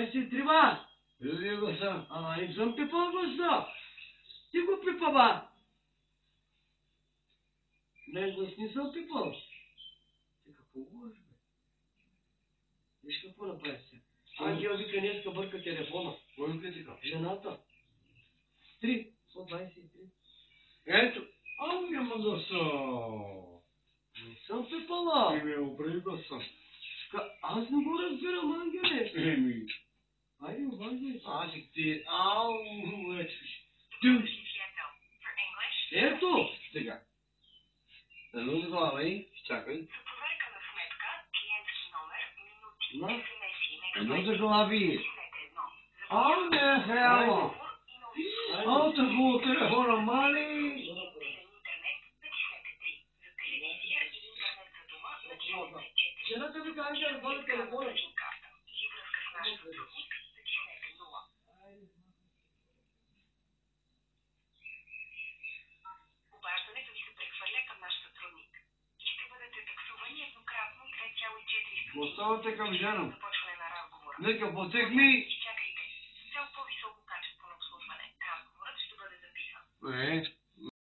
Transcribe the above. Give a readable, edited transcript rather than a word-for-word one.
123, ба! Вие го са. Ама не съм пипал гласа. Ти го пипа, ба! Не, глас не съм пипал. Ти какво говориш, бе? Виж какво направи се. Ангел вика, днеска бърка телефона. Кой ви така? Жената. 3. 123. Ето. Няма да са. Не съм пипала. Еми, образи да са. Аз не го разбирам, Ангеле. Еми. Айде, обаждай. Аз и ти. Ау, ето. Ето. Сега. Едно за глава и чакай. За проверка на сметка, клиентски номер, минути, SMS и Едно за глави. стиснете едно. Ау, не, хело. Ау, тъху телефона, мали. Интернет, натиснете 3. За телевизия и интернет за дома, натиснете 4. Жената вика, Ангел, бъде телефона. Карта. И връзка с наш сътрудник, натиснете 0. Обаждането ви се прехвърля към наш сътрудник. И ще бъдете таксувани еднократно 2,4 Оставате към жена. започване на разговора. Нека потегни. Изчакайте. С цел по-високо качество на обслужване, разговорът ще бъде записан. Е.